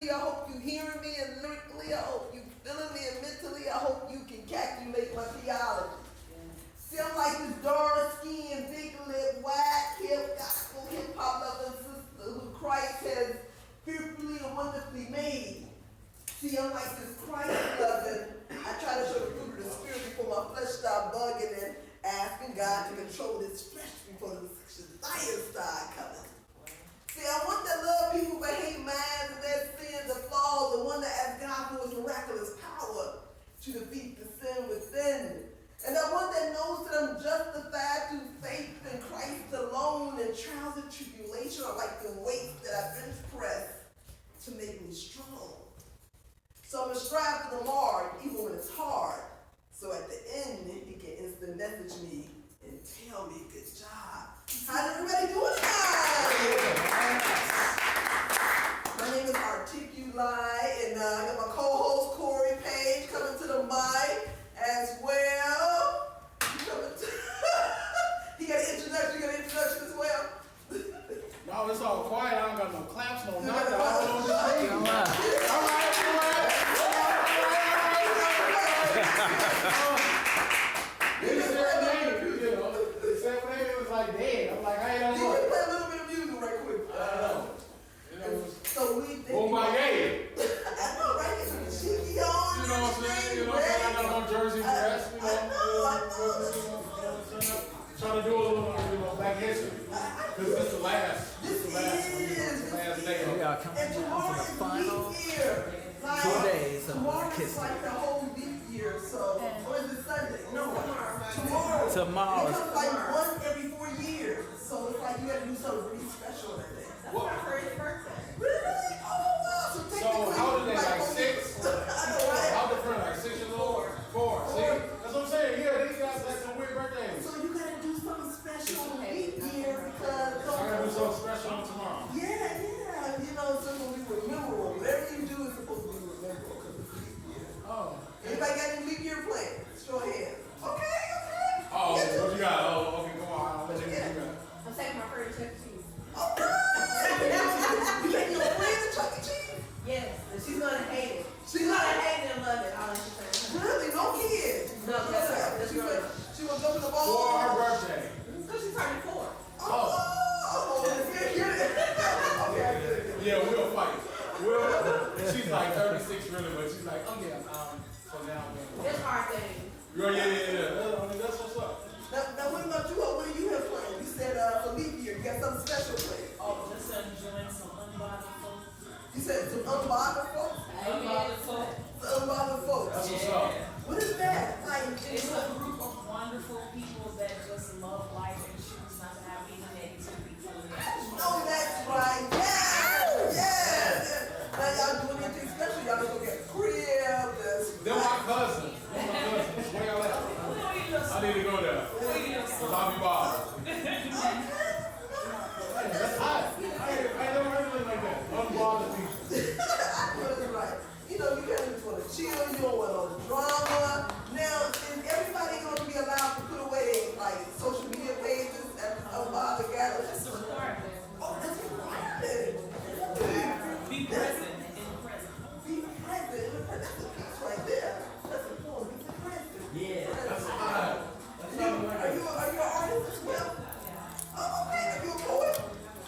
I hope you hearing me and lyrically. I hope you feeling me and mentally. I hope you can calculate my theology. See, I'm like this dark skinned, big lip, wide hip, gospel hip hop loving sister who Christ has fearfully and wonderfully made. See, I'm like this Christ loving. I try to show the fruit of the spirit before my flesh start bugging and asking God to control this flesh before the desires start coming. See, I want that love people but hate minds and their sins, the flaws, the one that asks God for his miraculous power to defeat the sin within. And I want that knows that I'm justified through faith in Christ alone, and trials and tribulation are like the weights that I've been pressed to make me strong. So I'm going to strive for the Lord even when it's hard. So at the end, he can instant message me and tell me, good job. How's everybody doing tonight? My name is Articuli, and I got my co-host Corey Page coming to the mic as well. He got an introduction as well. No, it's all quiet. I don't got no claps, no nothing. All right. It was like dead. I'm like, I ain't You can play a little bit of music right quick. So we did. Oh my God. I know, right? Get some cheeky on. You know what I'm saying? You know, I got on jersey dress. You know, I know. trying to do a little back history. Because this is the last. This is the last day. We are coming down to the final 2 days of tomorrow kissing. is like the whole leap year, so or is it Sunday? No, tomorrow. Tomorrow. It comes like once every 4 years, so it's like you got to do something really special that day. That's my first birthday. Really? Oh wow! So how old are they? Like 6? How different? Like 6 years old? 4. See? That's what I'm saying. Yeah, these guys like some weird birthdays. So you got to do something special on leap year because. I gotta do something special on tomorrow. Yeah. You know, it's going to be memorable. Whatever you do is supposed to be memorable because it's leap year. Oh. Anybody got any leap year plans? Show of hands. Okay. Oh, what you got? Oh, okay, come on. I'll let you know. I'm taking my first Chuck E. Cheese. Oh, you taking your friends to Chuck E. Cheese? Yes, and she's gonna hate it. She's Gonna not hate it and love it. All that she's saying. really no kids. No, that's right. That's She right. she was jumping the ball. For her birthday. Because she's turning 4. Okay. Yeah, we'll fight. She's like 36 really, but she's like, oh yeah, so now It's our thing. yeah. That's what's up. Now, what about you? What do you have planned? You said for leap year, you got something special planned. Oh, just enjoying some unbothered folks. You said some unbothered folks? Unbothered folks. The unbothered folks. That's what's up. What is that? Like, It's a group of wonderful people that just love life and choose not to have any negativity for it. oh, that's right. Yes. Now y'all doing anything special? Y'all just go get a crib. They're my cousins. Where y'all at? I need to go there. Cause I'll be bothered. That's hot. I ain't never heard anything like that. Unbothered people. That's right. You know, you kind of just want to chill. You don't want no drama. Now, is everybody going to be allowed to put away like social media pages at the unbothered gathering? That's a requirement. Oh, that's required. Be present in the present. Be present. That's a piece right there. That's important. Be present. Yeah. That's hot. Are you an artist as well? Oh, okay. Are you a poet?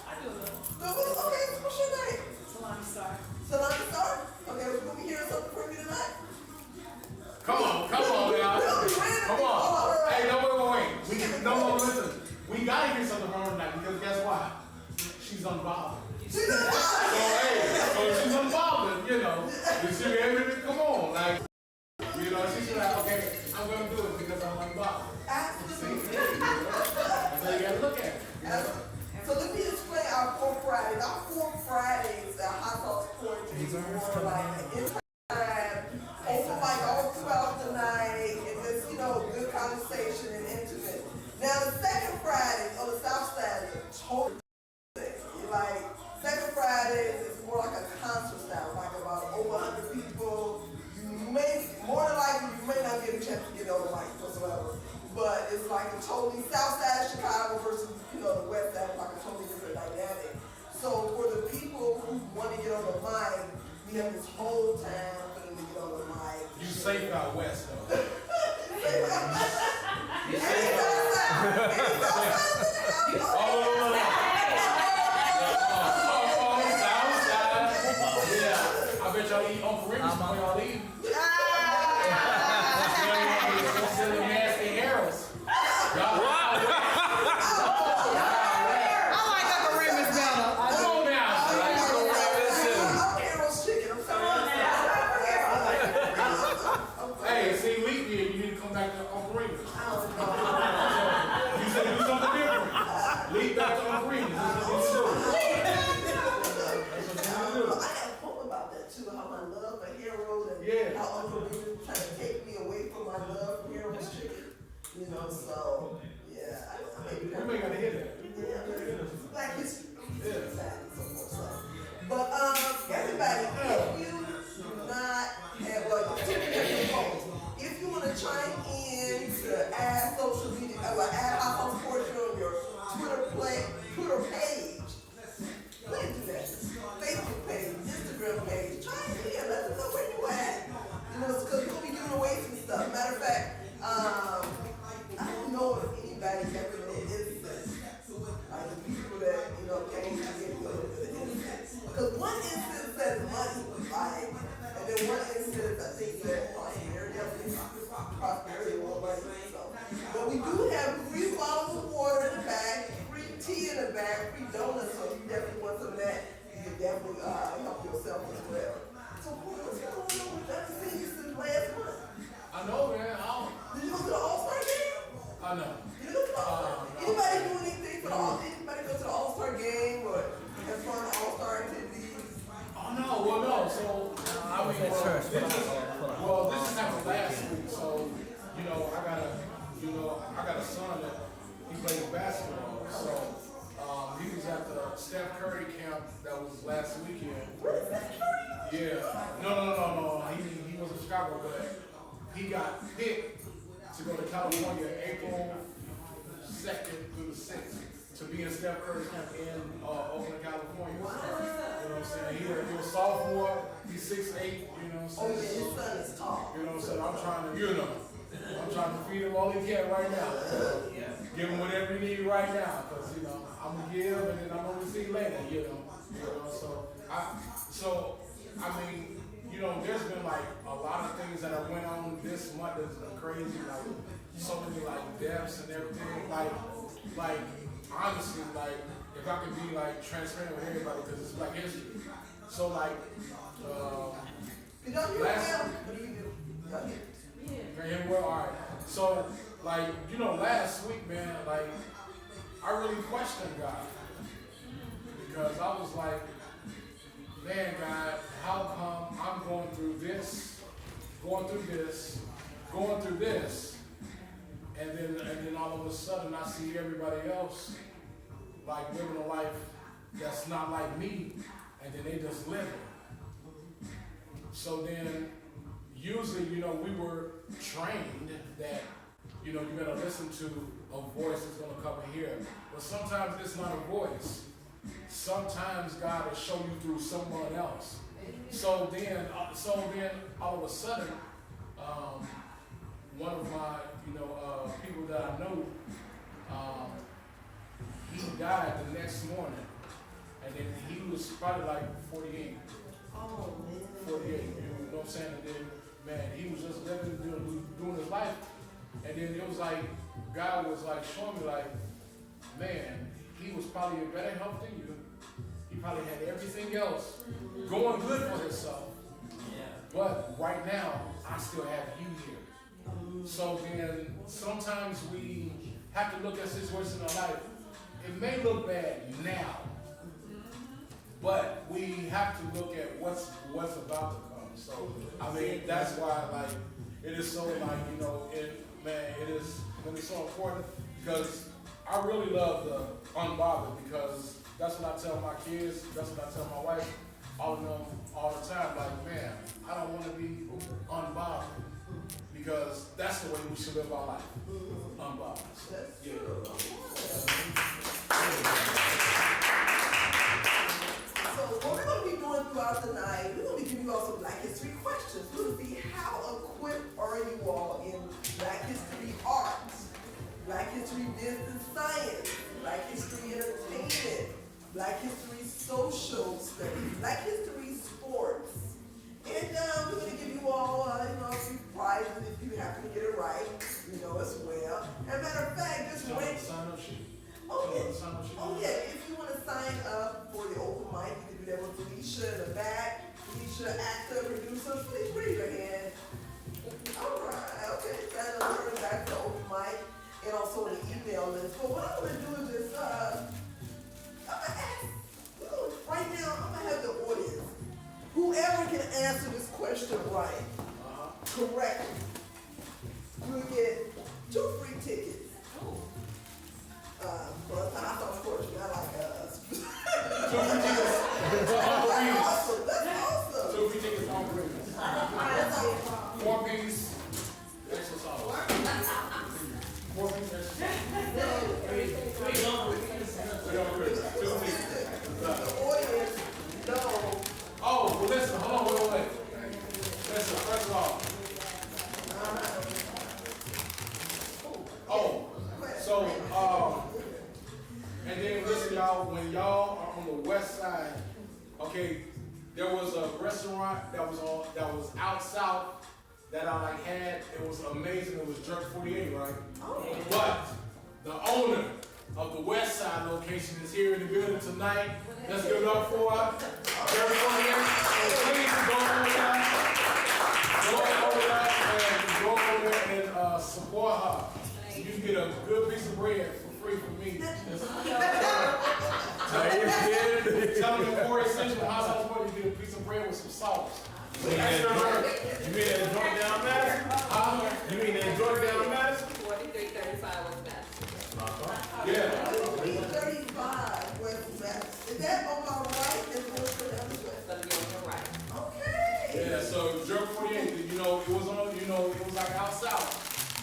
I do a little. No, okay. What's your name? Salami Star. Salami Star? Okay, we're going to be hearing something from you tonight. Come on, y'all. Come on. Hey, no, wait. Listen. We gotta hear something from her tonight because guess what? She's unbothered. She's So she's unbothered, you know. Come on, like, you know, she's like, okay, I'm gonna do it because I'm unbothered. Absolutely. That's how you gotta look at it. So let me explain our 4 Fridays. Our 4 Fridays, hot sauce poetry is more like an inside, open mic all throughout the night, and just, you know, good conversation and intimate. Now the second Friday on the south side is a total thing. Like, second Fridays is more like a concert style, like about over 100 people. More than likely, you may not get a chance to get on the mic whatsoever. But it's like a totally south side of Chicago versus, you know, the west side, like a totally different dynamic. So for the people who want to get on the mic, We have this whole town for them to get on the mic. You safe out west though. Yeah, I bet y'all eat Uncle Remus before y'all leave. Send them nasty arrows. Y'all- I like Uncle Remus better. Come on now. Hey, see, leap year, you need to come back to Uncle Remus. You said do something different. Leap back to Uncle Remus. That's what you do. I had a poem about that too, how my love for Harold and Yeah. how Uncle Remus tried to take me away from my love for Harold's chicken. You know, so yeah, I mean, Everybody gotta hear that. yeah, Black history. Yeah. And so forth, so. But everybody, if you do not have if you want to chime in to add social media or add our portion on your Twitter page, please do that. Facebook page, Instagram page, chime in, let us know where you at. You know, because we'll be giving away some stuff. Matter of fact, I don't know if anybody's ever been innocent. Like the people that, you know, came to get innocent. Because one instance says money, right? And then one instance I think said prosperity or money. So. But we do have free bottles of water in the back, free tea in the back, free donuts, so if you definitely want some of that, you can definitely help yourself as well. So what's going on with that? I've seen you since last month. I know, man. Did you go to the All-Star game? I know. You go to the All-Star? Anybody do anything for the Anybody go to the All-Star game or have fun All-Star activities? Oh no, well no. So I mean, this happened last week. So you know, I got a son that he plays basketball. So he was at the Steph Curry camp that was last weekend. Yeah. No. He was in Chicago, but he got picked to go to California April 2nd through the 6th to be in Steph Curry's camp in Oakland, California. So, you know what I'm saying? He was a sophomore. He's 6'8", you know what I'm saying? Oh yeah, his son is tall. You know what I'm saying? I'm trying to feed him all he can right now. Give him whatever he need right now, because you know I'm gonna give and then I'm gonna receive later. You know. So I mean, you know, there's been like a lot of things that have went on this month that's been crazy, like so many like deaths and everything. Like honestly, like if I could be like transparent with everybody, because it's Black history. So like You don't hear last. well? What do you do? Can you hear me well? All right. So, like, you know, last week, man, like, I really questioned God. Because I was like, man, God, how come I'm going through this, and then all of a sudden I see everybody else, like, living a life that's not like me, and then they just live it. So then, usually, you know, we were trained that, you know, you gotta listen to a voice that's gonna come in here. But sometimes it's not a voice. Sometimes God will show you through someone else. So then all of a sudden, one of my, you know, people that I know, he died the next morning. And then he was probably like 48. Oh man. 48, you know what I'm saying? And then, man, he was just living, doing his life. And then it was like, God was like showing me like, man, he was probably in better health than you. He probably had everything else going good for himself. But right now, I still have you here. So then sometimes we have to look at situations in our life. It may look bad now, but we have to look at what's about to come. So I mean, that's why like it is so like, you know, it is gonna be so important, because I really love the unbothered, because that's what I tell my kids, that's what I tell my wife, all of them all the time, like, man, I don't want to be unbothered, because that's the way we should live our life, unbothered. So, yeah. So what we're going to be doing throughout the night, we're going to be giving Black History Social Studies, Black History Sports. And we're going to give you all, a few prizes if you happen to get it right, as well. As a matter of fact, just wait. Sign up sheet. Oh, yeah. Sign up sheet. Oh, yeah. If you want to sign up for the open mic, you can do that with Felicia in the back. Felicia, actor, producer, please raise your hand. All right, okay. Sign up for the back for the open mic and also the email list. But what I'm going to do is just, I'm going to ask, right now, I'm going to have the audience. Whoever can answer this question right, correctly, will get 2 free tickets. But I thought, of course, not like us. 2 free tickets. That's awesome. That's awesome. 2 free tickets on Christmas. That's awesome. 4-piece extra sauce. 4-piece extra The audience know. Oh, well, listen, hold on, wait. Listen, first of all. And then listen, y'all, when y'all are on the west side, okay, there was a restaurant that was out south that I had. It was amazing. It was Jerk 48, right? But the owner of the west side location is here in the building tonight. Let's give it up for Jerk 48. Please go over there and support her. You can get a good piece of bread for free from me. Tell me before essential household money, you get a piece of bread with some salt. You mean that joint down Madison? You mean that joint down Madison? 4335 West Madison. Yeah. 4335 West Madison. Is that on my right? Is it It's gonna be on your right. Okay. Yeah, so Jerk 48, it was on, it was like out south.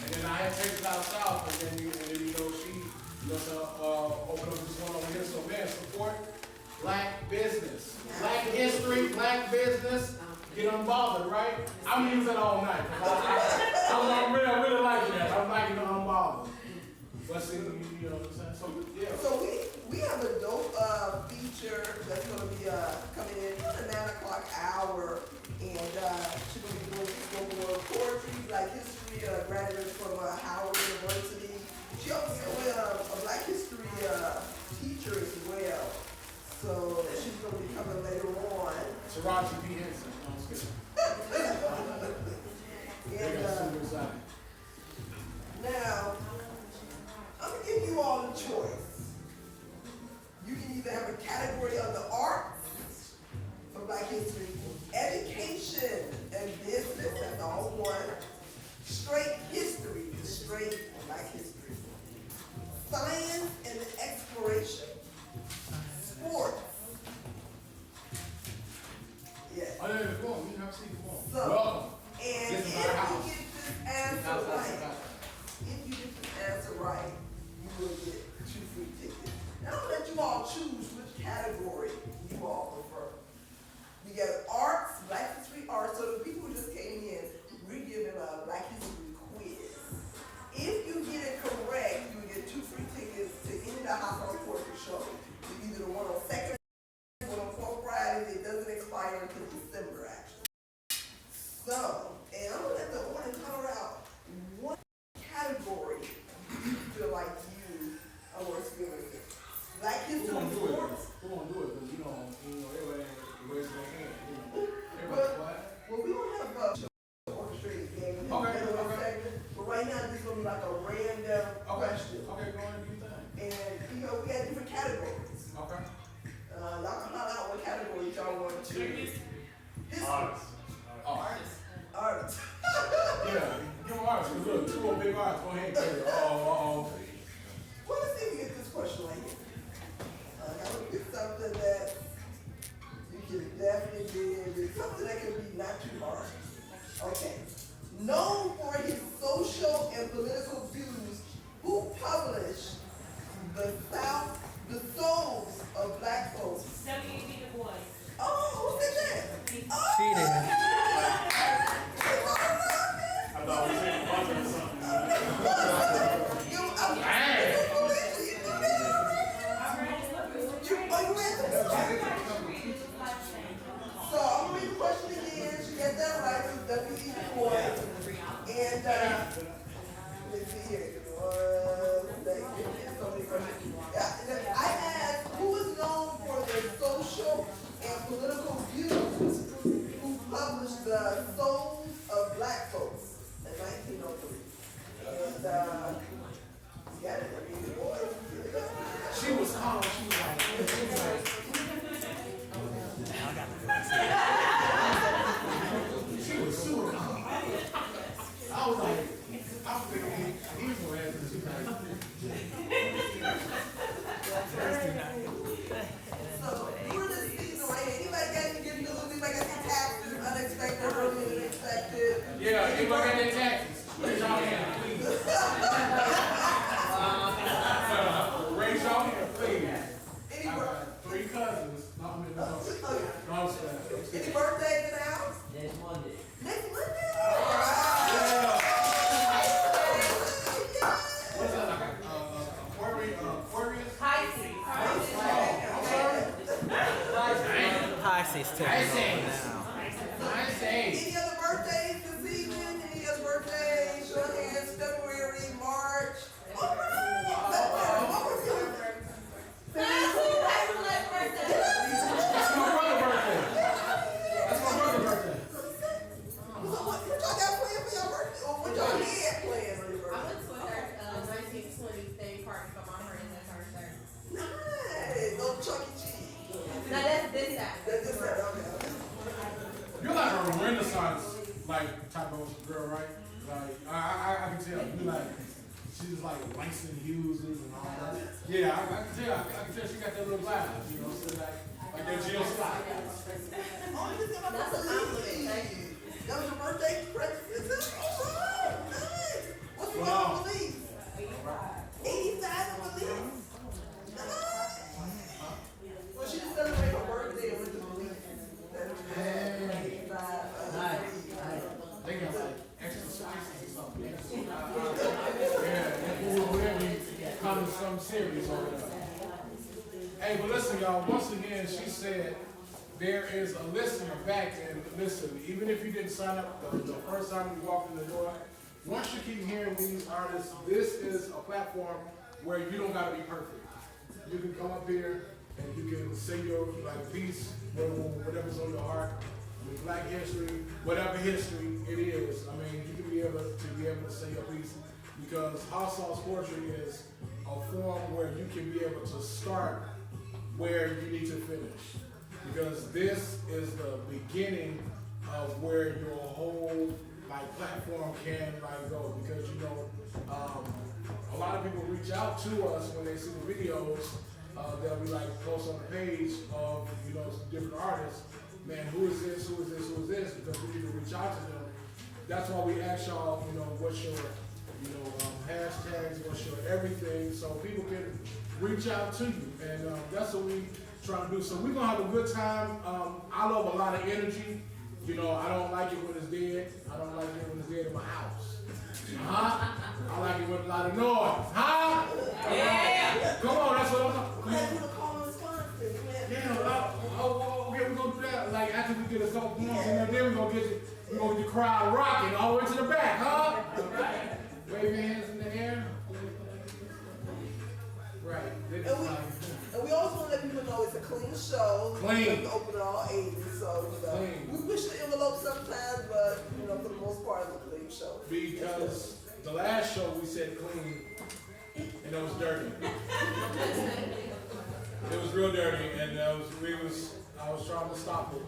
And then I had taken it out south, and then she opened up this one over here. So man, support black business. Black history, black business. Get unbothered, right? I'm gonna use that all night. I'm really liking that. I'm liking the unbothered. But see, you know what I'm saying? So yeah. So we have a dope feature that's gonna be coming in at the 9 o'clock hour, and she's gonna be doing spoken word poetry, like history graduates from Howard University. She also a black history teacher as well. So she's gonna be coming later on. Taraji P. Henson. No, I'm just kidding. And now, I'm gonna give you all a choice. You can either have a category of the arts for black history, education and business, that's all one, straight history, straight black history, science and exploration, sports. Yes. Oh, yeah, come on. You have to see the phone. So, welcome. and This if is our house. you get this answer right, if you get this answer right, you will get 2 free tickets. Now I'm gonna let you all choose which category you all prefer. We got arts, black history arts. So the people who just came in, we're giving a black history quiz. If you get it correct, you will get 2 free tickets to any of the Hot House Poetry show. Either the one on second, one on fourth Friday. It doesn't expire until December, actually. So, and I'm gonna let the audience color out what category you feel like you are worth giving to. Black history sports. Who won't do it? Because everybody ain't raising their hand. Everybody's But, quiet. well, we don't have a orchestrated game. Okay. Segment, but right now this is gonna be like a random question. Okay, go ahead and do your thing. And we got different categories. Okay. Y'all can holler out what categories y'all want to. History. Artists. Yeah, give them artists. Look, 2 more big artists. Go ahead and get it. Oh. Well, let's see if we get this question right here. I would pick something that you can definitely do, something that can be not too hard. Okay. Known for his social and political views W.E. boy. And, let's see here. I asked who is known for their social and political views who published the Souls of Black Folks in 1903. And, got it. She was calm. She was like, she was super calm. I was like, I'm thinking he's gonna answer this tonight. So, we're this season right here. Anybody got any good news? Anybody got any taxes, unexpected, early, unexpected? Yeah, anybody got any taxes? Raise your hand, please. Raise your hand, please. Any, I got 3 cousins. No, I'm in the house. No, I'm saying. any birthdays in the house? Next Monday. Next Monday? What's that like? Aquarius? Pisces. Pisces taking over now. Any other birthdays this evening? Any other birthdays? Show of hands, February, March. All right. That's my brother's birthday. That's my brother's birthday. So what y'all got planned for your birthday? Or what y'all had planned for your I birthday? went to a 1920 thing party for my friends that turned 30. Nice. No Chuck E. Cheese. Now that's this Saturday. That's just that. Okay. You're like a Renaissance like type of girl, right? Like I can tell. You like she's like Langston Hughes and all that. Yeah, I can tell. I can tell she got that little glass. You know, so like that Jill Scott. Oh, you just got That's a compliment, thank you. That was your birthday present. All right. Nice. What's the Wow. release? 85 release. Nice. Well, she just celebrated her birthday with the release. They got like extra spices or something. Yeah, we'll be coming some series over there. Hey, but listen, y'all. Once again, she said there is a listener back, and listen, even if you didn't sign up the first time you walked in the door, once you keep hearing these artists, this is a platform where you don't gotta be perfect. You can come up here and you can say your like piece, whatever's on your heart. With Black history, whatever history it is, I mean, you can be able to say your piece because hot sauce poetry is a form where you can be able to start where you need to finish. Because this is the beginning of where your whole like platform can like go. Because you know, a lot of people reach out to us when they see the videos. They'll be like post on the page of different artists. Man, who is this? Who is this? Who is this? Because we need to reach out to them. That's why we ask y'all, what's your, hashtags, what's your everything, so people can reach out to you. And that's what we trying to do. So we're gonna have a good time. I love a lot of energy. I don't like it when it's dead. I don't like it when it's dead in my house. I like it with a lot of noise. Yeah. Come on, that's what I'm talking. We had to do the call and response thing. Yeah, we're gonna do that. Like after we get a couple months, and then we're gonna get the crowd rocking all the way to the back, huh? Right. Wave your hands in the air. Right. And we also want to let people know it's a clean show. Clean. We open all 80s, so Clean. we push the envelope sometimes, but for the most part, it's a clean show. Because the last show we said clean, and it was dirty. It was real dirty, and I was trying to stop it,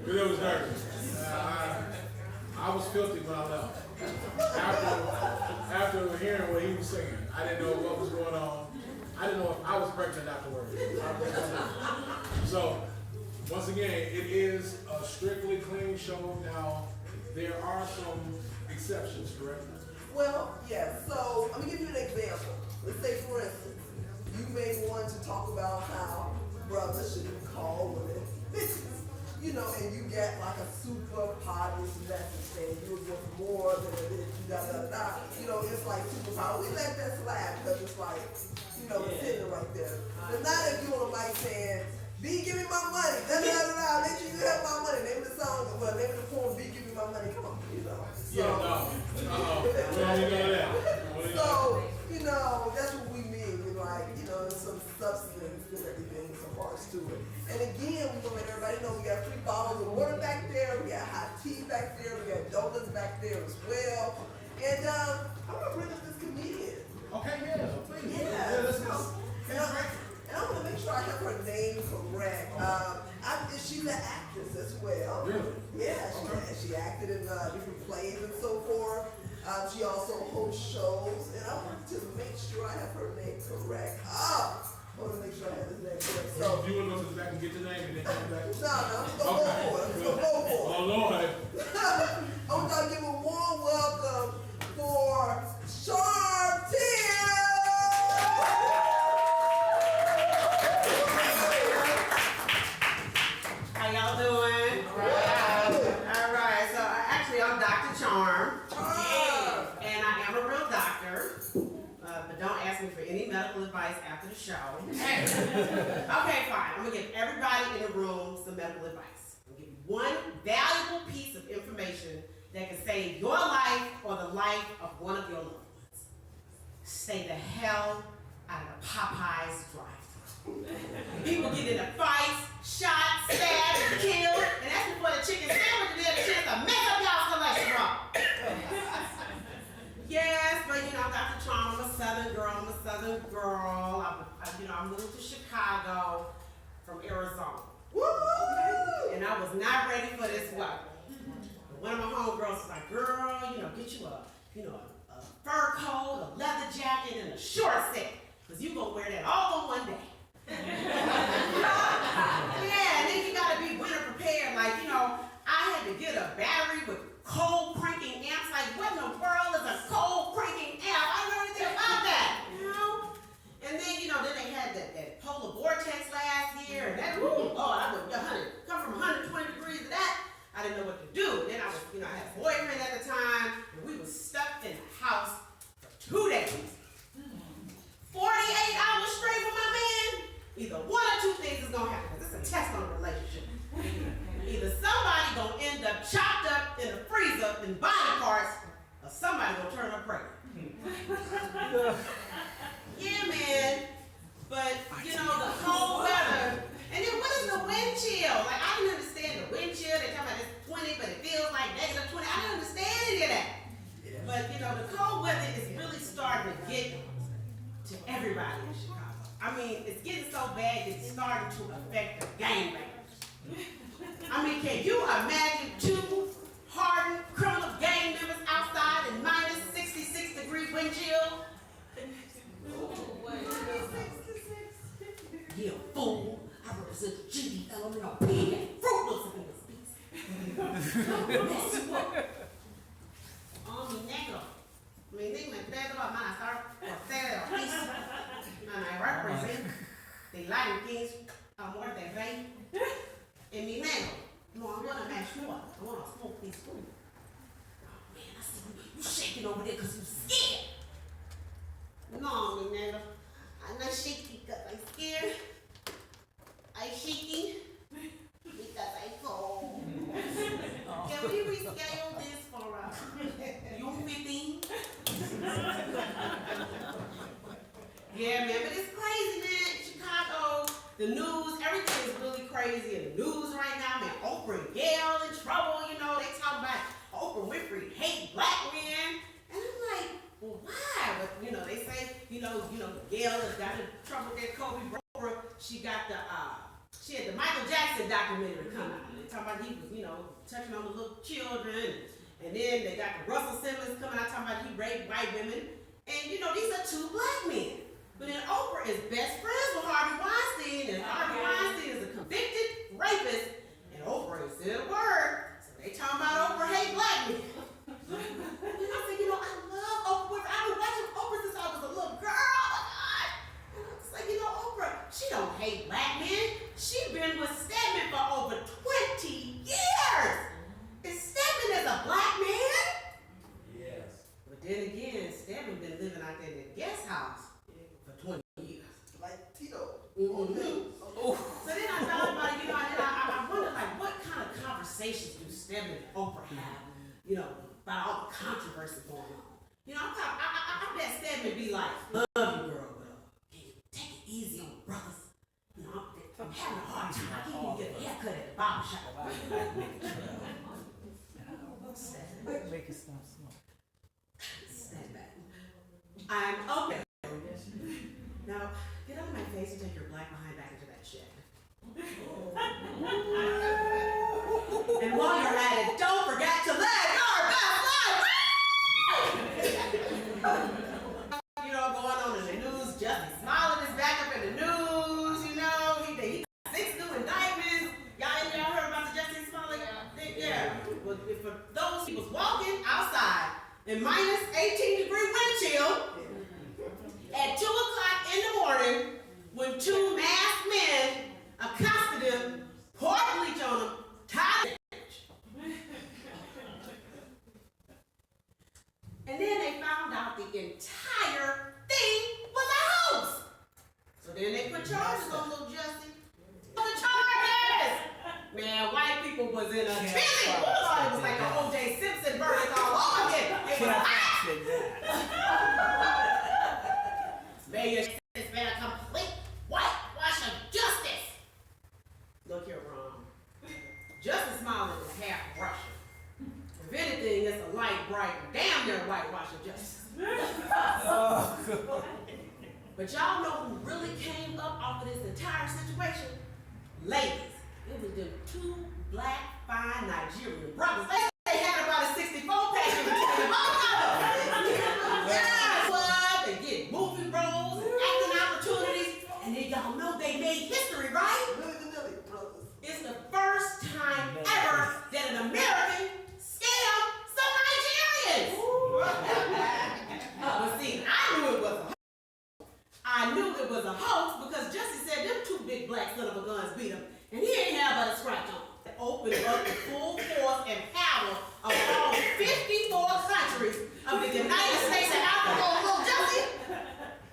but it was dirty. I was filthy when I left. After hearing what he was saying, I didn't know what was going on. I didn't know if I was pregnant afterwards. So, once again, it is a strictly clean show. Now, there are some exceptions, correct? Well, yeah, so I'm going to give you an example. Let's say, for instance, you may want to talk about how brothers shouldn't call women bitches. And you get like a super positive message saying you're worth more than a bitch, it's like super power. We let that slide because it's like, it's sitting right there. But not if you on a mic saying, B, give me my money, make sure you have my money. Name of the song, name of the phone, be giving me my money. Come on, you know. So, Yeah, no. Well, you know that. so, you know, that's what we mean with like, you know, some substance and everything, some parts to it. And again, we gonna let everybody know we got 3 bottles of water back there, we got hot tea back there, we got donuts back there as well. And I'm gonna bring up this comedian. Okay, yeah, please. Yeah, let's so, go. and I'm gonna make sure I have her name correct. She's an actress as well. Really? Yeah, she acted in different plays and so forth. She also hosts shows, and I want to make sure I have her name correct. I want to make sure I have his name correct. So, You want to go to the back and get your name and then come back? no, I'm just gonna go for it. I'm just gonna go for it. Oh, Lord. I want y'all to give a warm welcome for Sharp How y'all doing? All right. So I'm Dr. Charm, and I am a real doctor. But don't ask me for any medical advice after the show. Okay, fine. I'm gonna give everybody in the room some medical advice. I'm gonna give you one valuable piece of information that can save your life or the life of one of your loved ones. Stay the hell out of the Popeyes drive-thru. People get into fights, shot, stabbed, killed, and that's before the chicken sandwich and they had a chance to mess up y'all's cholesterol. Yes, but you know, Dr. Charm, I'm a Southern girl. I moved to Chicago from Arizona. Woo! And I was not ready for this weather. One of my homegirls was like, girl, get you a fur coat, a leather jacket, and a short set. Cause you gonna wear that all in one day. Yeah, and then you gotta be winter prepared. Like, I had to get a battery with cold cranking amps. Like, what in the world is a cold cranking amp? I don't know anything about that, And then, then they had that polar vortex last year, and that, I went 100, come from 120 degrees to that. I didn't know what to do. Then I was, I had a boyfriend at the time, and we were stuck in the house for 2 days. 48 hours straight with my man. Either one or two things is gonna happen, because it's a test on a relationship. Either somebody gonna end up chopped up in the freezer in body parts, or somebody gonna turn up pregnant. Yeah, man. But the cold weather, and then what is the wind chill? Like, I didn't understand the wind chill. They talk about it's 20, but it feels like negative 20. I didn't understand any of that. But the cold weather is really starting to get to everybody in Chicago. I mean, it's getting so bad it's starting to affect the gangbangers. I mean, can you imagine 2 hardened criminal gang members outside in minus 66-degree wind chill? Yeah, fool. I represent the GD element of pig and fruit looks in this piece. Mi negro. Mi name es Pedro Amanazar Portero. And I represent the Lion King's Amor de Rey. And mi negro. No, I want to match you up. I want to smoke these food. Oh, man, I see you shaking over there because you scared. No, mi negro. I'm not shaking because I'm scared. I'm shaking because I'm cold. Can we reschedule this for June 15? Yeah, man, but it's crazy, man. Chicago, the news, everything is really crazy in the news right now, man. Oprah and Gayle in trouble, they talk about Oprah Winfrey hate black men. And I'm like, well, why? But, they say, Gayle has got in trouble with that Kobe Oprah. She got she had the Michael Jackson documentary come out. They talking about he was, touching on the little children. And then they got the Russell Simmons coming out talking about he raped white women. And, these are 2 black men. But then Oprah is best friends with Harvey Weinstein, and Harvey Weinstein is a convicted rapist, and Oprah ain't said a word. So they talking about Oprah hate black men. And I said, I love Oprah. I've been watching Oprah since I was a little girl. Oh my God. And I was like, Oprah, she don't hate black men. She been with Stedman for over 20 years. Is Stedman as a black man? Yes. But then again, Stedman been living out there in the guest house for 20 years. Like Tito. Mm-hmm. So then I thought about it, and I wondered, what kind of conversation conversations do Stedman and Oprah have, you know, about all the controversy going on. You know, I bet Stedman be like, love you, girl, but can you take it easy on the brothers? You know, I'm having a hard time. I can't even get a haircut at the barber shop. Make it stop smoking. Stand back. I'm okay. Now, get out of my face and take your black behind back into that shed. And while you're at it, don't forget to live your best life. You know, going on in the news, Jussie Smollett is back up in the news, you know, he got 6 new indictments. Y'all heard about the Jussie Smollett thing? Yeah. Well, for those, he was walking outside in minus 18-degree wind chill at 2 o'clock in the morning when 2 masked men accosted him, poured bleach on him, tied him. And then they found out the entire thing was a hoax. So then they put charges on little Jussie. The charges! Man, white people was in a frenzy. It was like an O.J. Simpson verdict all over again. It was hot. Mayor says it's been a complete whitewash of justice. Look here, Ron. Justice Smollett is half Russian. If anything, it's a light, bright, damn near whitewash of justice. But y'all know who really came up off of this entire situation? Ladies. It was them 2 black, fine Nigerian brothers. They had about a 64-pack in between them. Yeah, club, they get movie roles, acting opportunities, and then y'all know they made history, right? It's the first time ever that an American scammed some Nigerians. But see, I knew it was a hoax because Jussie said them 2 big black son of a guns beat him. And he ain't have but a scratch on. Opened up the full force and power of all 54 countries of the United States and Africa. Little Jussie,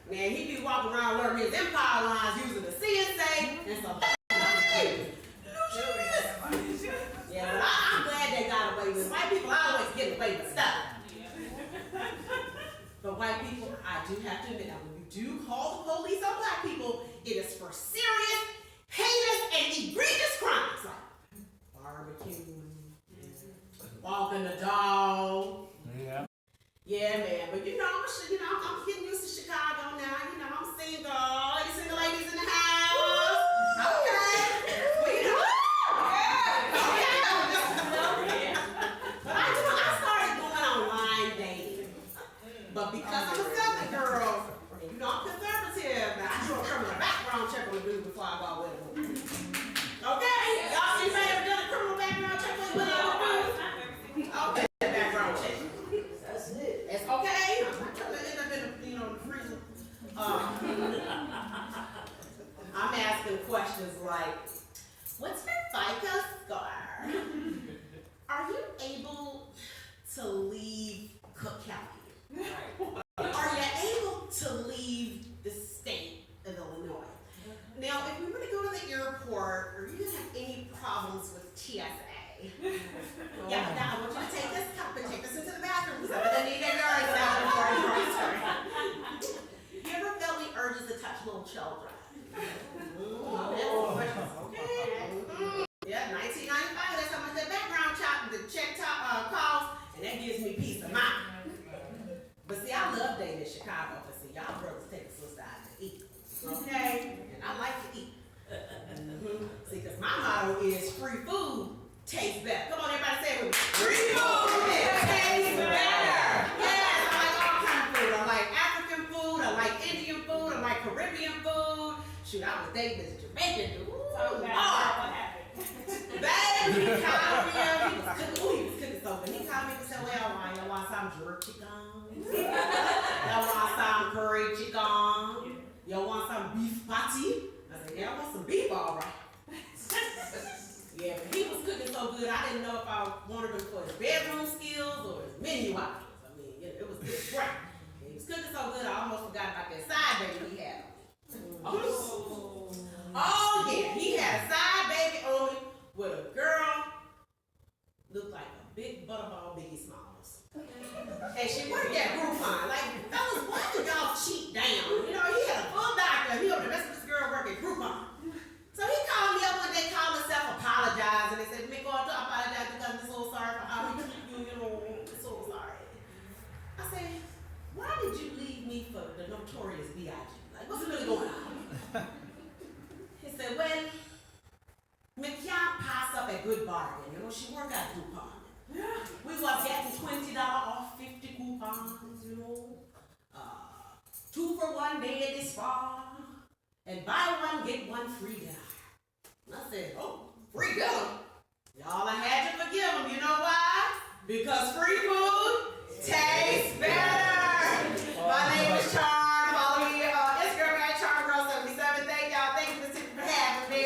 man, he be walking around learning his empire lines using the CSA and some. Yeah, but I'm glad they got away with it. White people always get away with stuff. But white people, I do have to admit, that when you do call the police on black people, it is for serious, heinous, and egregious crimes like barbecue, walking the dog. Yeah. Yeah, man. But you know, I'm getting used to Chicago now. You know, I'm single. Any single ladies in the house? Okay. Well, you know, but I started going online dating. But because I'm a Southern girl, and you know I'm conservative, now I do a criminal background check on the dude before I go out with him. Okay? Y'all anybody ever done a criminal background check on the dude? Okay, background check. That's it. It's okay. I'm not trying to end up in the freezer. I'm asking questions like, what's your FICO score? Are you able to leave Cook County? Are you able to leave the state of Illinois? Now, if we were to go to the airport, are you gonna have any problems with TSA? Yeah, now I want you to take this cup and take this into the bathroom because I'm gonna need that yard salad before I grocery. You ever felt the urges to touch little children? Okay. Yeah, $19.95. That's how much that background check costs, and that gives me peace of mind. But see, I love dating in Chicago, but see, y'all brothers take a sister out to eat. Okay? And I like to eat. See, because my motto is free food tastes better. Come on, everybody say it with me. Free food tastes better. Yes, I like all kinds of food. I like African food. I like Indian food. I like Caribbean food. Shoot, I was dating this Jamaican dude. Ooh, Lord. Baby, he called me. He was cooking something. He called me and said, well, y'all want some jerk chicken? Y'all want some curry chicken? Y'all want some beef patty? I said, yeah, I want some beef, all right. Yeah, but he was cooking so good, I didn't know if I wanted him for his bedroom skills or his menu items. I mean, it was great. He was cooking so good, I almost forgot about that side baby he had on me. Oh yeah, he had a side baby on me with a girl big butterball, Biggie Smalls. And she worked at Groupon. Like, fellas, why do y'all cheat down? You know, he had a full doctor. He the rest of this girl work at Groupon. So he called me up one day, called himself, apologized, and they said, "Mick, I apologize because I'm so sorry for how we treat you, you know, I'm so sorry." I said, "Why did you leave me for the notorious B.I.G.? Like, what's really going on?" He said, "Well, McKeon passed up a good bargain. You know, she worked at Groupon. We was getting $20 off 50 coupons, you know. 2 for 1 day at the spa. And buy one, get one free dinner." And I said, "Oh, free dinner? Y'all, I had to forgive them. You know why? Because free food tastes better." My name is Charm. Follow me on Instagram at CharmGirl77. Thank y'all. Thank you for having me.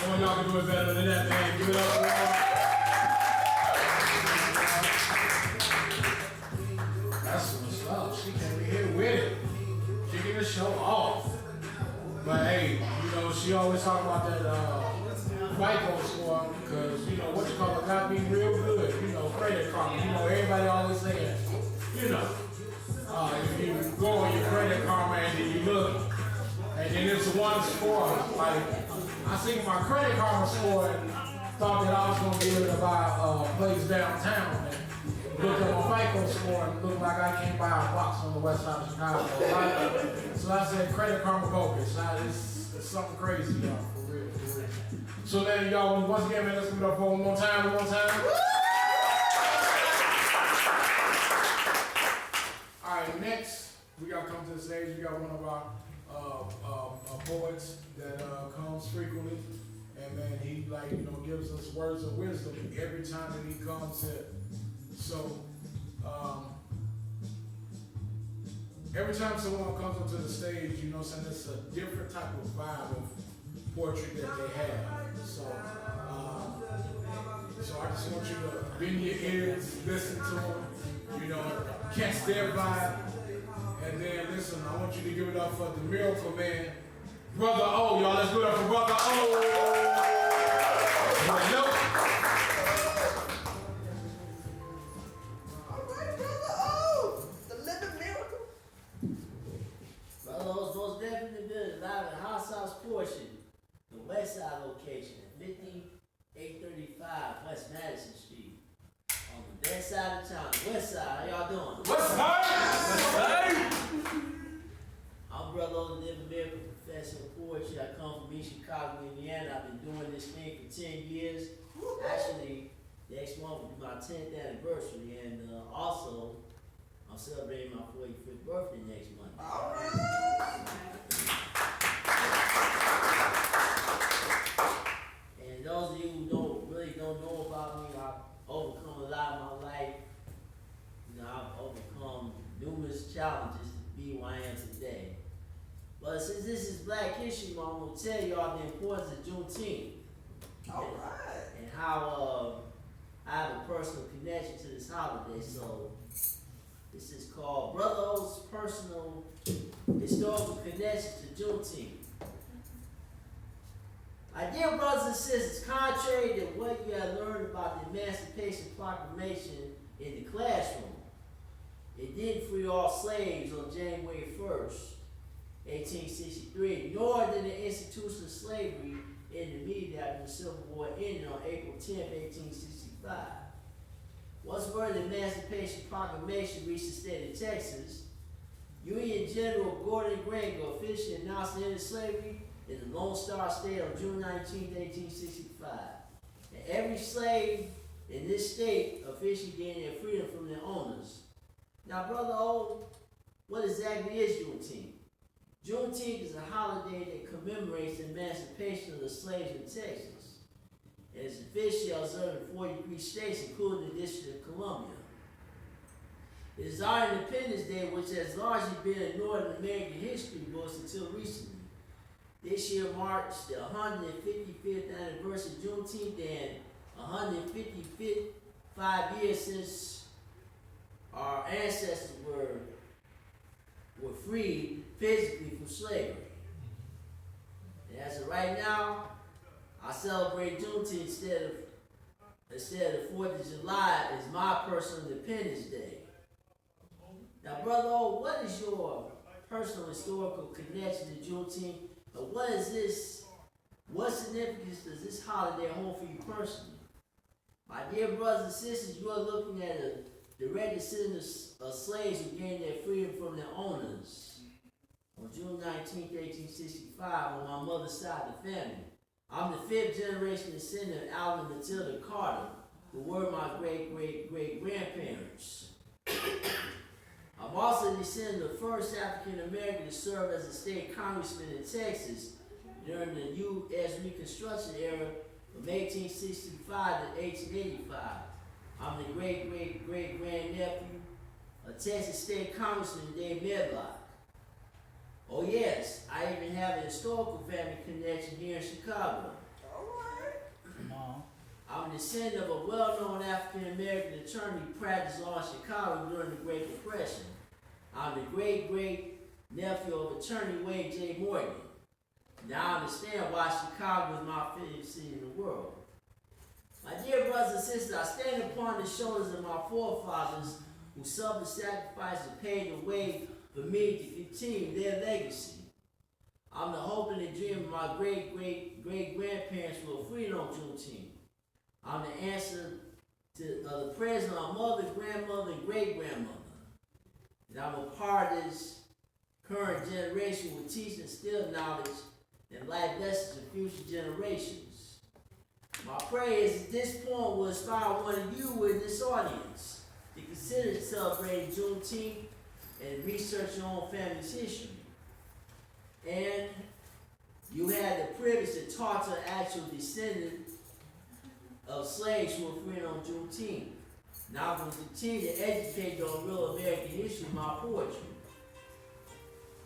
All y'all can do it better than that, man. Give it up for y'all. That's what's up. She came in here with it. Kicking the show off. But hey, you know, she always talk about that FICO score because, you know, what you call it got me real good. You know, credit karma. You know, everybody always saying, you know, if you go on your credit karma and then you look, and then it's one score. Like, I seen my credit karma score and thought that I was going to be able to buy a place downtown. And looked at my FICO score and looked like I can't buy a box on the west side of Chicago. So I said, credit karma bogus. It's something crazy, y'all, for real, for real. So then, y'all, once again, man, let's give it up for one more time, All right, next, we got to come to the stage. We got one of our poets that comes frequently. And man, he like, you know, gives us words of wisdom every time that he comes here. So, every time someone comes onto the stage, you know, saying it's a different type of vibe of poetry that they have. So, so I just want you to bend your ears, listen to them, you know, catch their vibe, and then listen. I want you to give it up for the Miracle Man, Brother O. Y'all, let's do it up for Brother O. Hello. Most definitely good. Live at House House Portion, the West Side location at 5835 West Madison Street. On the best side of town, the West Side. How y'all doing? West Side! West Side! I'm Brother O, the Living Miracle Professor of Poetry. I come from East Chicago, Indiana. I've been doing this thing for 10 years. Actually, next month will be my 10th anniversary, and also, I'm celebrating my 45th birthday next month. All right. And those of you who don't know about me, I've overcome a lot of my life. You know, I've overcome numerous challenges to be who I am today. But since this is Black History Month, I'm gonna tell y'all the importance of Juneteenth. All right. And how I have a personal connection to this holiday. So this is called Brother O's Personal Historical Connection to Juneteenth. My dear brothers and sisters, contrary to what you have learned about the Emancipation Proclamation in the classroom, it didn't free all slaves on January 1st, 1863, nor did the institution of slavery in the immediate after the Civil War ended on April 10, 1865. Once word the Emancipation Proclamation reached the state of Texas, Union General Gordon Granville officially announced the end of slavery in the Lone Star State on June 19, 1865. And every slave in this state officially gained their freedom from their owners. Now, Brother O, what exactly is Juneteenth? Juneteenth is a holiday that commemorates the emancipation of the slaves in Texas. And it's officially observed in 43 states, including the District of Columbia. It is our Independence Day, which has largely been ignored in American history books until recently. This year marks the 155th anniversary of Juneteenth and 155 years since our ancestors were freed physically from slavery. right now, I celebrate Juneteenth instead of the 4th of July is my personal Independence Day. Now, Brother O, what is your personal historical connection to Juneteenth? And what significance does this holiday hold for you personally? My dear brothers and sisters, you are looking at a direct descendant of slaves who gained their freedom from their owners on June 19, 1865, on my mother's side of the family. I'm the 5th generation descendant of Alvin and Matilda Carter, who were my great-great-great-grandparents. I'm also a descendant of the first African American to serve as a state congressman in Texas during the U.S. Reconstruction era from 1865 to 1885. I'm the great-great-great-grandnephew of Texas State Congressman Dave Medlock. Oh yes, I even have a historical family connection here in Chicago. Come on. I'm a descendant of a well-known African-American attorney who practiced law in Chicago during the Great Depression. I'm the great-great-nephew of attorney Wade J. Morgan. Now I understand why Chicago is my favorite city in the world. My dear brothers and sisters, I stand upon the shoulders of my forefathers who suffered sacrifice and paid the way for me to continue their legacy. I'm the hope and the dream of my great-great-great-grandparents who were freed on Juneteenth. I'm the answer to the prayers of my mother, grandmother, and great-grandmother. And I'm a part of this current generation who will teach and instill knowledge and life lessons to future generations. My prayer is that this poem will inspire one of you in this audience to consider celebrating Juneteenth and research your own family's history. And you had the privilege to talk to an actual descendant of slaves who were freed on Juneteenth. Now I'm going to continue to educate you on real American history in my poetry.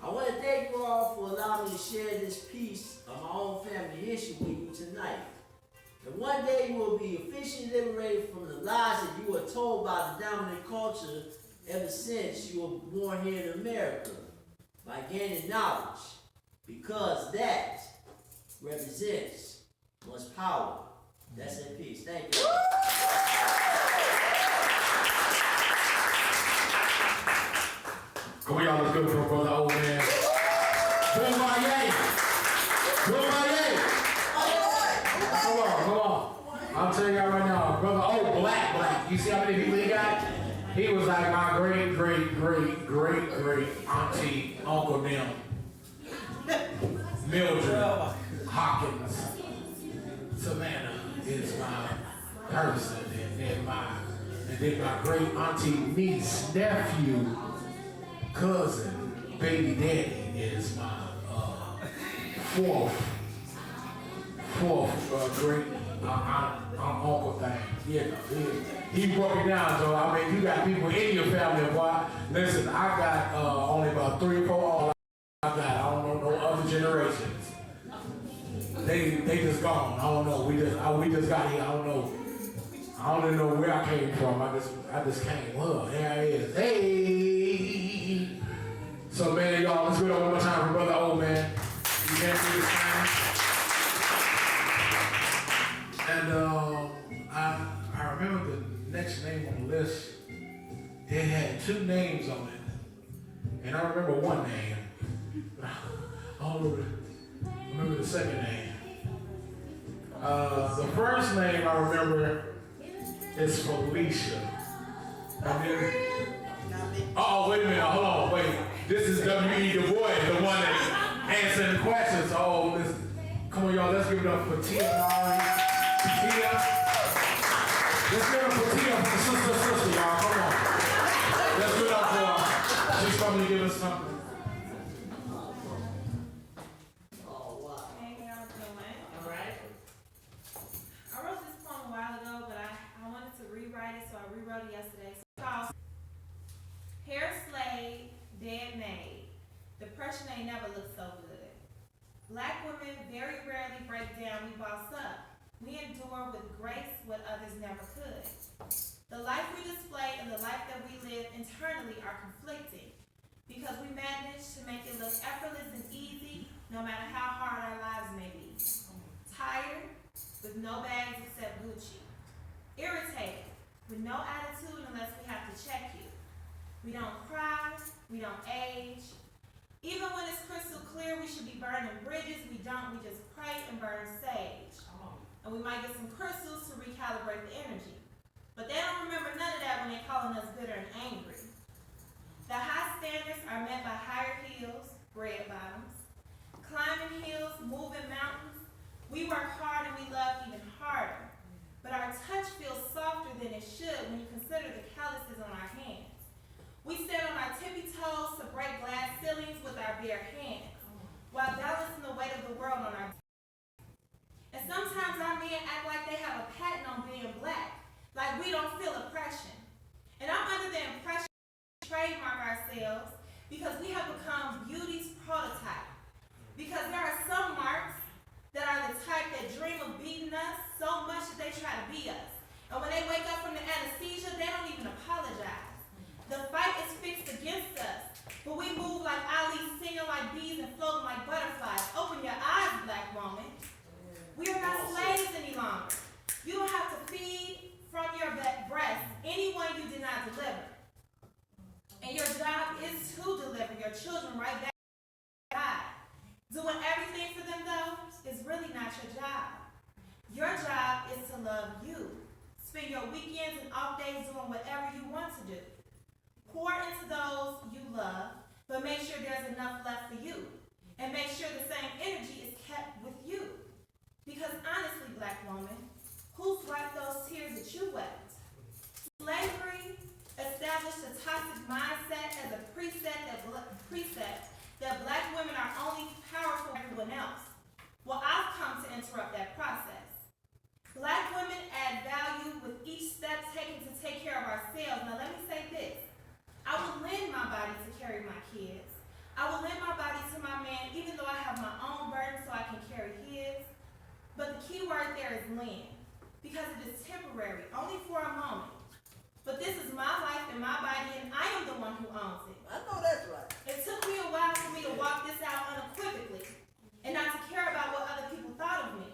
I want to thank you all for allowing me to share this piece of my own family history with you tonight. And one day you will be officially liberated from the lies that you were told by the dominant culture ever since you were born here in America by gaining knowledge, because that represents much power. That's that piece. Thank you. Come on, y'all, let's go for a brother old man. Boom-ba-yay! Boom-ba-yay! Come on. I'm telling y'all right now, brother old black. You see how many people he got? He was like my great auntie, uncle them. Mildred Hawkins. Savannah is my person, and then my great auntie, niece, nephew, cousin, baby daddy is my fourth great uncle thing. Yeah, he broke it down. So I mean, you got people in your family, boy. Listen, I got only about 3 or 4 all I got. I don't know no other generations. They just gone. I don't know. We just got here. I don't know. I don't even know where I came from. I just came. Well, here I is. Hey. So man, y'all, let's go one more time for brother old man. You can't do this time. And I remember the next name on the list. It had 2 names on it, and I remember one name. But I don't remember the second name. The first name I remember is Felicia. And then, oh, wait a minute, hold on, wait. This is W.E. Du Bois, the one that answered the questions. Oh, come on, y'all, let's give it up for Tia Nari. Tia. Let's give it up for Tia, for the sister, y'all, come on. Let's give it up for her. She's coming to give us something. Hey, how y'all doing? All right. I wrote this poem a while ago, but I wanted to rewrite it, so I rewrote it yesterday. It's called Hair Slave, Dead Maid. Depression ain't never looked so good. Black women very rarely break down, we boss up. We endure with grace what others never could. The life we display and the life that we live internally are conflicting because we manage to make it look effortless and easy no matter how hard our lives may be. no bags except Gucci. Irritated, with no attitude unless we have to check you. We don't cry, we don't age. Even when it's crystal clear we should be burning bridges, we don't, we just pray and burn sage. And we might get some crystals to recalibrate the energy. But they don't remember none of that when they're calling us bitter and angry. The high standards are met by higher heels, bread bottoms, climbing hills, moving mountains. We work hard and we love even harder. But our touch feels softer than it should when you consider the calluses on our hands. We stand on our tippy toes to break glass ceilings with our bare hands, while balancing the weight of the world on our backs. And sometimes our men act like they have a patent on being black, like we don't feel oppression. And I'm under the impression we trademark ourselves because we have become beauty's prototype. Because there are some marks that are the type that dream of beating us so much that they try to beat us. And when they wake up from the anesthesia, they don't even apologize. The fight is fixed against us, but we move like Ali, singing like bees and floating like butterflies. Open your eyes, black woman. We are not slaves any longer. You don't have to feed from your breast anyone you did not deliver. And your job is to deliver your children right back to God. Doing everything for them, though, is really not your job. Your job is to love you. Spend your weekends and off days doing whatever you want to do. Pour into those you love, but make sure there's enough left for you. And make sure the same energy is kept with you. Because honestly, black woman, who's wiped those tears that you wept? Slavery established a toxic mindset as a precept that black women are only powerful than everyone else. Well, I've come to interrupt that process. Black women add value with each step taken to take care of ourselves. Now let me say this. I will lend my body to carry my kids. I will lend my body to my man even though I have my own burden so I can carry his. But the key word there is lend, because it is temporary, only for a moment. But this is my life and my body, and I am the one who owns it. I know that's right. It took me a while for me to walk this out unequivocally, and not to care about what other people thought of me.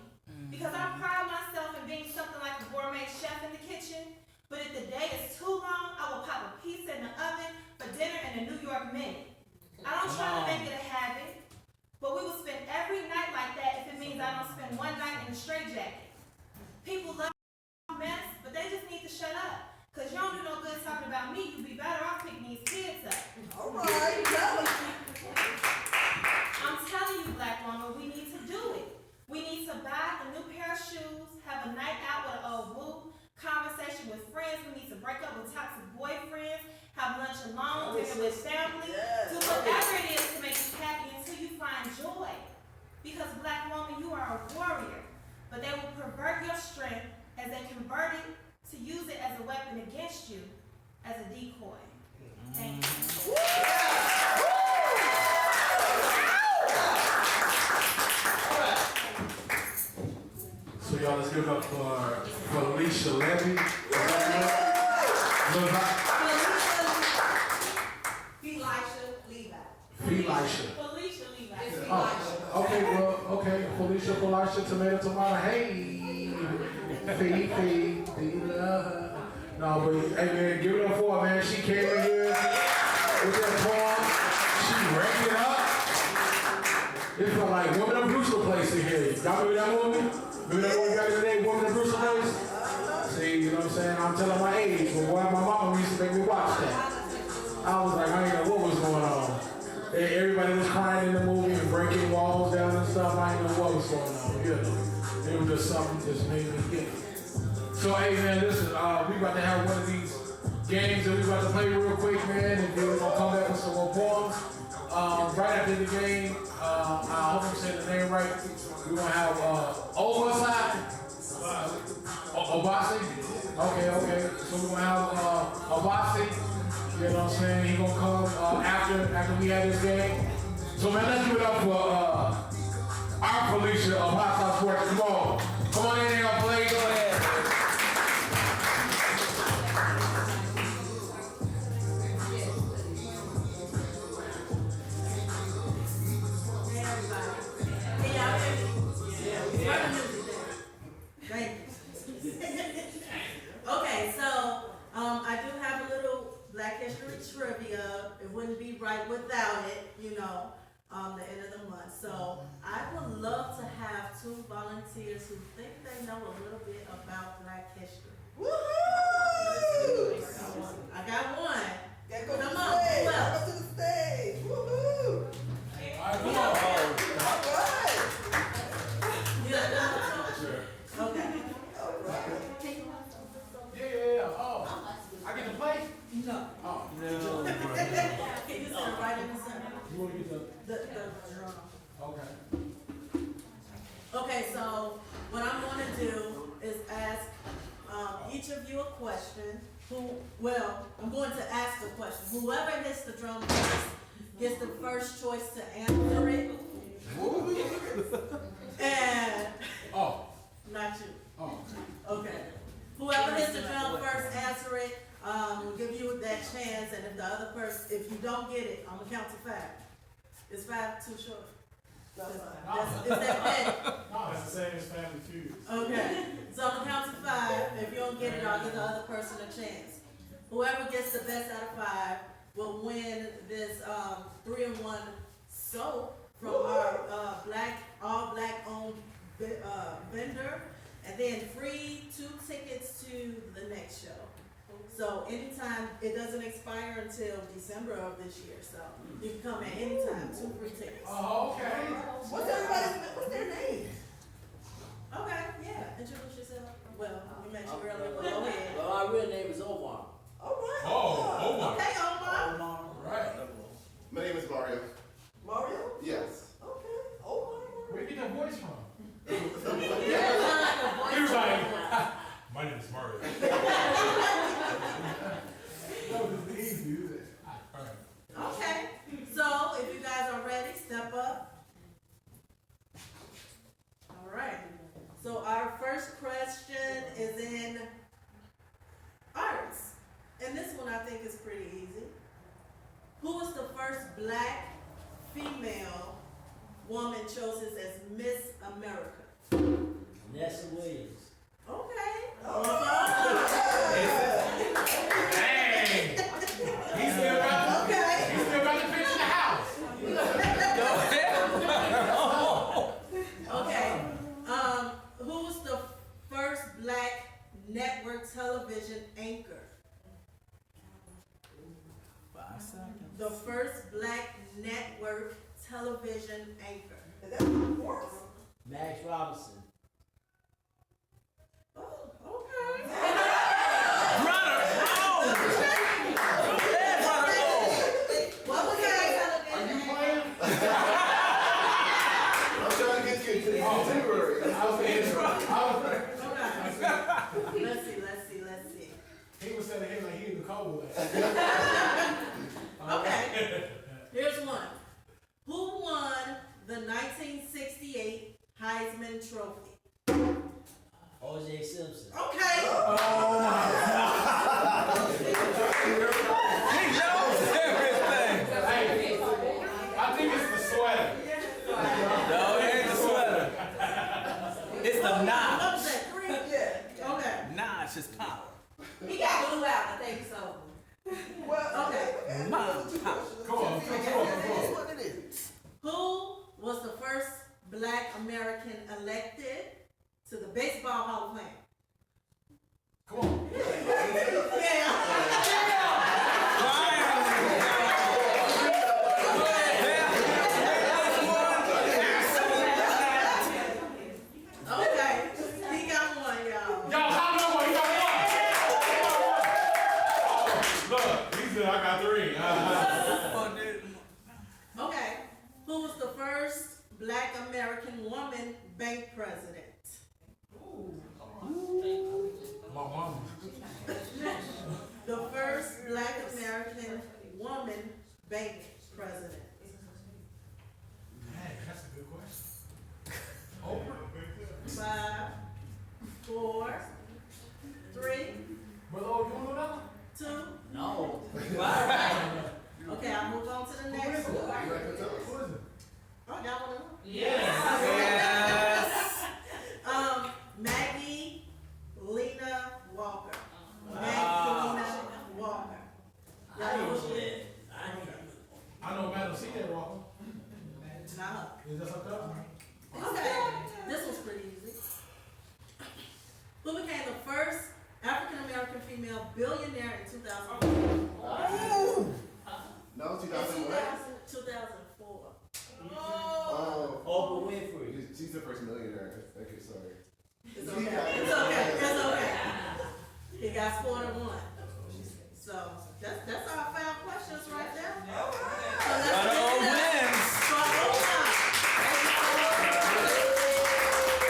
Because I pride myself in being something like a gourmet chef in the kitchen, but if the day is too long, I will pop a pizza in the oven for dinner in a New York minute. I don't try to make it a habit. But we will spend every night like that if it means I don't spend one night in a straitjacket. People love a mess, but they just need to shut up. Because you don't do no good talking about me. You'd be better off picking these kids up. All right, tell us. I'm telling you, black woman, we need to do it. We need to buy a new pair of shoes, have a night out with an old boo, conversation with friends. We need to break up with toxic boyfriends, have lunch alone, dinner with family. Do whatever it is to make you happy until you find joy. Because black woman, you are a warrior. But they will pervert your strength as they convert it to use it as a weapon against you as a decoy. Thank you. So y'all, let's give it up for Felicia Levy. Felicia Levi. Oh, okay, well, okay. Felicia, tomato. Hey, Fee, love her. No, but hey man, give it up for her, man. She came in here with that poem. She ranked it up. It felt like Woman of Brewster Place in here. Y'all remember that movie? Remember that movie back in the day, Woman of Brewster Place? See, you know what I'm saying? I'm telling my age, but why my mama used to make me watch that. I was like, I didn't know what was going on. Everybody was crying in the movie and breaking walls down and stuff. I didn't know what was going on. You know, it was just something that just made me get it. So, hey man, listen, we about to have one of these games that we about to play real quick, man, and then we're gonna come back with some more poems. Right after the game, I hope I'm saying the name right. We're gonna have Obasi. Okay. So we're gonna have Obasi. You know what I'm saying? He gonna come after we have this game. So man, let's give it up for our Felicia of Hot Sauce Sports. Come on in here, play. Go ahead. Thank volunteers who think they know a little bit about Black history. Woohoo! I got one. Gotta go to Come the on, stage. who else? Go to the stage. Woohoo! All right, come on. All right. You got one too? Sure. Okay. All right. Yeah. Oh, I get to play? No. Oh, No. Can you sit right in the center? you want to get The drum. okay. Okay, so what I'm gonna do is ask each of you a question. I'm going to ask a question. Whoever hits the drum first gets the first choice to answer it. And Oh, not you. oh. Okay. Whoever hits the drum first, answer it. We'll give you that chance, and if the other person, if you don't get it, I'm gonna count to 5. Is 5 too short? Is that bad? No, That's the same as Family Feud. Okay, so I'm gonna count to 5. If you don't get it, I'll give the other person a chance. Whoever gets the best out of 5 will win this 3-in-1 soap from our all black owned vendor, and then free 2 tickets to the next show. So anytime, it doesn't expire until December of this year, so you can come at any time, 2 free tickets. Oh, okay. What's their name? Okay, yeah, introduce yourself. Well, we met you earlier, but go ahead. Well, our real name is Omar. All right. Oh, Okay, Omar. right. My name is Mario. Mario? Yes. Okay. Oh, Where you get that voice from? He was like, My name is Mario. that was easy, is it? All right. Okay, so if you guys are ready, step up. All right, so our first question is in arts. And this one I think is pretty easy. Who was the first Black female woman chosen as Miss America? Nessa Williams. Okay. Dang! He still got the pitch in the house. Okay. Who was the first Black network television anchor? 5 seconds. The first Black network television anchor. is that Morris? Max Robinson. Oh, okay. What was that? Are you playing? I'm trying to get you contemporary. I was intro. Okay. Let's see. He was saying it like he in the cold. Okay. Here's one. Who won the 1968 Heisman Trophy? O.J. Simpson. Okay. He knows everything. Hey, I think it's the sweater. No, it ain't the sweater. It's the What notch. was that? 3? Yeah. Okay. Notch is power. He got blew out, I think so. Well, Okay. Mom, pop. Come on. That's what it is. Who was the first Black American elected to the Baseball Hall of Fame? Come on. Okay, he got one, y'all. Y'all, how many more? He got one. Look, he said I got 3. Okay, who was the first Black American woman bank president? My mama. The first Black American woman bank president. Man, that's a good question. Oprah? 5, 4, 3, Brother, oh, you want to know that one? 2. No. Okay, I'll move on to the next one. Who is it? Oh, y'all wanna know? Yes. Maggie Lena Walker. Maggie Lena Walker. I know that. I know Madam C. Walker. Not her. Is that her cousin? the first millionaire. Okay, sorry. It's okay. It's okay. It's okay. He got scored in one. So that's our 5 questions right there. So let's But all wins.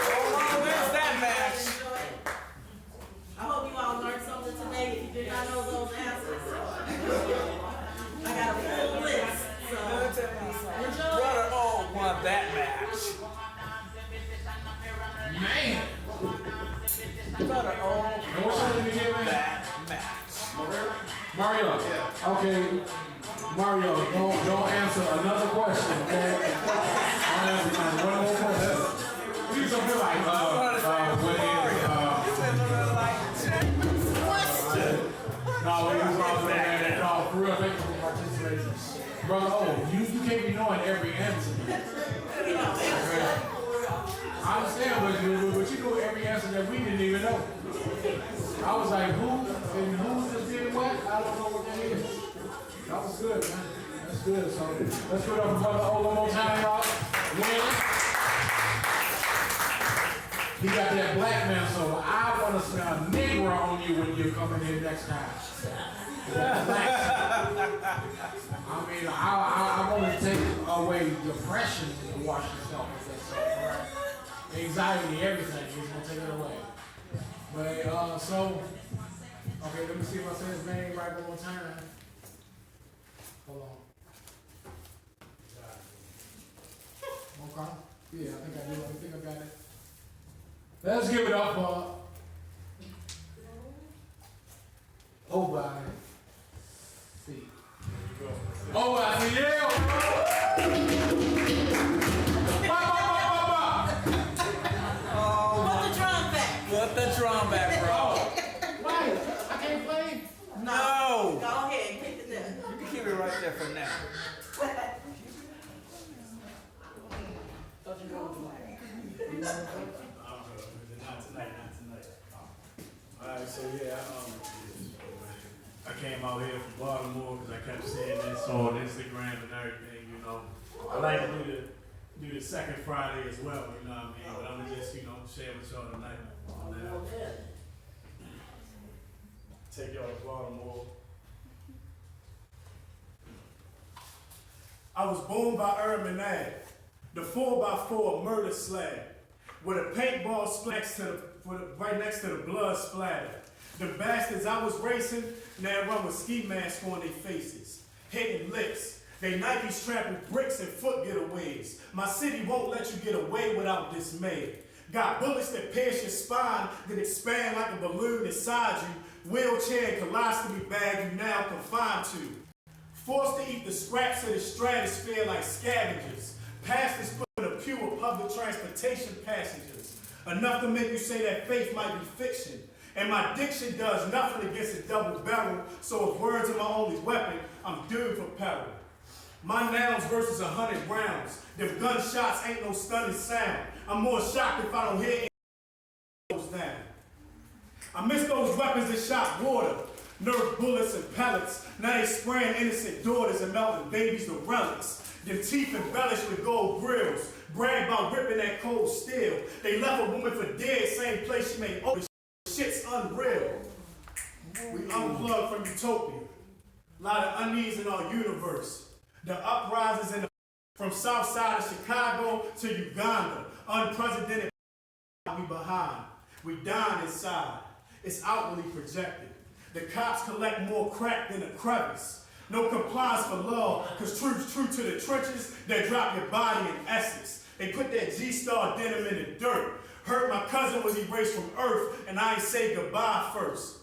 All wins that match. I hope you all learned something today if you did not know those answers. I got a full list. So enjoy. Brother O won that match. Man. Brother O What's won happening again, man? that match. Mario. Okay. Mario, don't answer another question, okay? Don't answer one more question. You something like, what is, no, we was all saying, no, for real, thank you for participation. Brother, you can't be knowing every answer. I understand, but you know every answer that we didn't even know. I was like, who just did what? I don't know what that is. That was good, man. That's good. So let's put up Brother O one more time, y'all. Win. He got that black man, so I want to smell Negro on you when you're coming here next time. I mean, I want to take away depression when you wash yourself with that stuff, right? Anxiety, everything. He's going to take it away. But, okay, let me see if I say his name right one more time. Hold on. Okay. Yeah, I think I do. I think I got it. Let's give it up for OYC. OYC, yeah! Put the drum back. Put the drum back, bro. Why? I can't play? No. Go ahead, pick it up. You can keep it right there for now. Alright, so yeah, I came out here from Baltimore because I kept seeing this on Instagram and everything, you know. I like to do the second Friday as well, you know what I mean? But I'm gonna just, share with y'all tonight on that. Take y'all to Baltimore. I was born by Urban Ave, the 4x4 murder slab, with a paintball splash right next to the blood splatter. The bastards I was racing now run with ski masks on their faces, hitting licks. They Nike strapping bricks and foot getaways. My city won't let you get away without dismay. Got bullets that pierce your spine, then expand like a balloon inside you. Wheelchair and colostomy bag you now confined to. Forced to eat the scraps of the stratosphere like scavengers. Pastors put in a pew of public transportation passengers. Enough to make you say that faith might be fiction. And my diction does nothing against a double barrel, so if words are my only weapon, I'm doomed for peril. My nouns versus 100 rounds. Them gunshots ain't no stunning sound. I'm more shocked if I don't hear any goes down. I miss those weapons that shot water. Nerf bullets and pellets. Now they spraying innocent daughters and melting babies to relics. Their teeth embellished with gold grills. Brag about ripping that cold steel. They left a woman for dead, same place she made open. Shit's unreal. We unplugged from utopia. A lot of unease in our universe. The uprisings from south side of Chicago to Uganda. Unprecedented. We behind. We dying inside. It's outwardly projected. The cops collect more crack than a crevice. No compliance for law, cause truth's true to the trenches that drop your body in essence. They put that G-Star denim in the dirt. Hurt my cousin was erased from earth, and I ain't say goodbye first.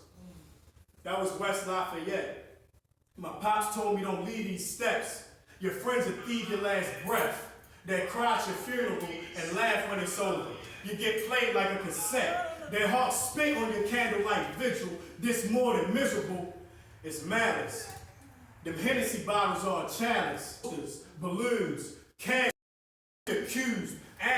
That was West Lafayette. My pops told me don't leave these steps. Your friends will thieve your last breath. They'll cry at your funeral and laugh when it's over. You get played like a cassette. Their hearts spit on your candlelight vigil. This more than miserable, it's malice. Them Hennessy bottles are a chalice. Balloons, cans, accused.